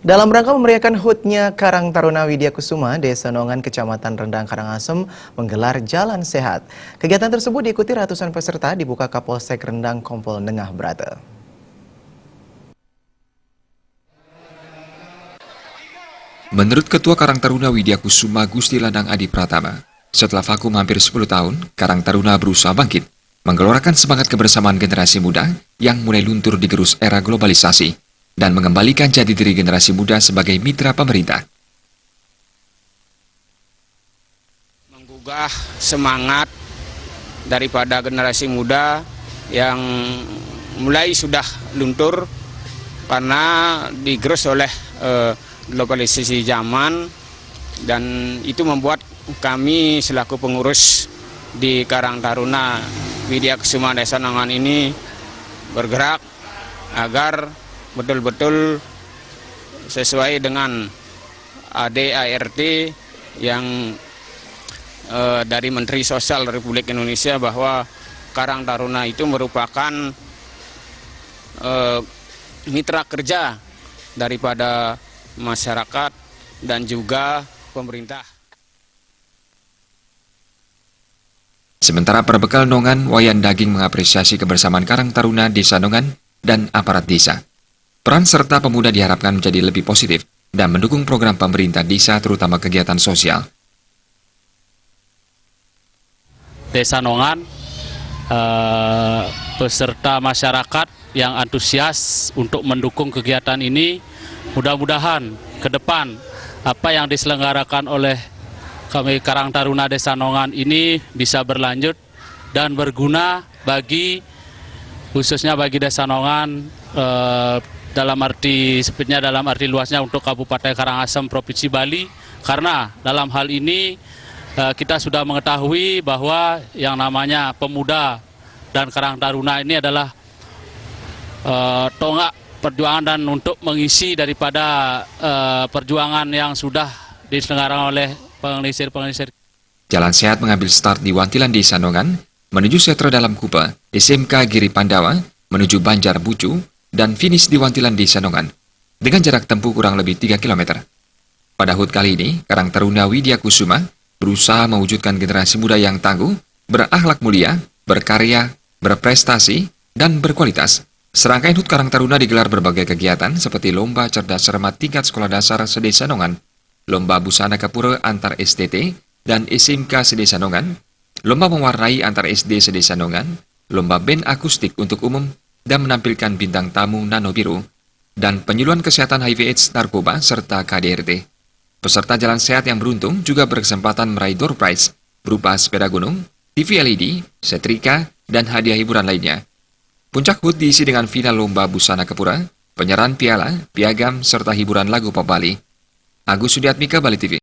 Dalam rangka memeriahkan HUT-nya Karang Taruna Widya Kusuma, Desa Nongan, Kecamatan Rendang, Karangasem menggelar Jalan Sehat. Kegiatan tersebut diikuti ratusan peserta dibuka Kapolsek Rendang Kompol Nengah Brate. Menurut Ketua Karang Taruna Widya Kusuma Gusti Landang Adi Pratama, setelah vakum hampir 10 tahun, Karang Taruna berusaha bangkit, menggelorakan semangat kebersamaan generasi muda yang mulai luntur digerus era globalisasi, dan mengembalikan jati diri generasi muda sebagai mitra pemerintah. Menggugah semangat daripada generasi muda yang mulai sudah luntur karena digerus oleh globalisasi zaman, dan itu membuat kami selaku pengurus di Karang Taruna Widya Kusuma Desa Nongan ini bergerak agar betul-betul sesuai dengan ADART yang dari Menteri Sosial Republik Indonesia, bahwa Karang Taruna itu merupakan mitra kerja daripada masyarakat dan juga pemerintah. Sementara perbekal Nongan, Wayan Daging mengapresiasi kebersamaan Karang Taruna Desa Nongan dan aparat desa. Peran serta pemuda diharapkan menjadi lebih positif dan mendukung program pemerintah desa, terutama kegiatan sosial. Desa Nongan, peserta masyarakat yang antusias untuk mendukung kegiatan ini, mudah-mudahan ke depan apa yang diselenggarakan oleh kami Karang Taruna Desa Nongan ini bisa berlanjut dan berguna bagi, khususnya bagi Desa Nongan, dalam arti luasnya untuk Kabupaten Karangasem, Provinsi Bali, karena dalam hal ini kita sudah mengetahui bahwa yang namanya pemuda dan Karang Taruna ini adalah tonggak perjuangan dan untuk mengisi daripada perjuangan yang sudah diselenggarakan oleh pengelisir-pengelisir. Jalan Sehat mengambil start di Wantilan Desa Nongan, menuju Setra Dalam Kupa, SMK Giri Pandawa, menuju Banjar Bucu, dan finish di Wantilan Desa Nongan, dengan jarak tempuh kurang lebih 3 km. Pada HUT kali ini, Karang Taruna Widya Kusuma berusaha mewujudkan generasi muda yang tangguh, berakhlak mulia, berkarya, berprestasi, dan berkualitas. Serangkaian HUT Karang Taruna digelar berbagai kegiatan seperti Lomba Cerdas Cermat tingkat Sekolah Dasar Sedesa Nongan, Lomba Busana Kapura antar STT dan SMK Sedesa Nongan, Lomba Mewarnai antar SD Sedesa Nongan, Lomba Band Akustik untuk umum, dan menampilkan bintang tamu Nano Biru, dan penyuluhan kesehatan HIV/AIDS, narkoba, serta KDRT. Peserta Jalan Sehat yang beruntung juga berkesempatan meraih door prize berupa sepeda gunung, TV LED, setrika, dan hadiah hiburan lainnya. Puncak HUT diisi dengan final Lomba Busana Kepura, penyerahan piala, piagam, serta hiburan lagu pop Bali. Agus Sudiatmika, Bali TV.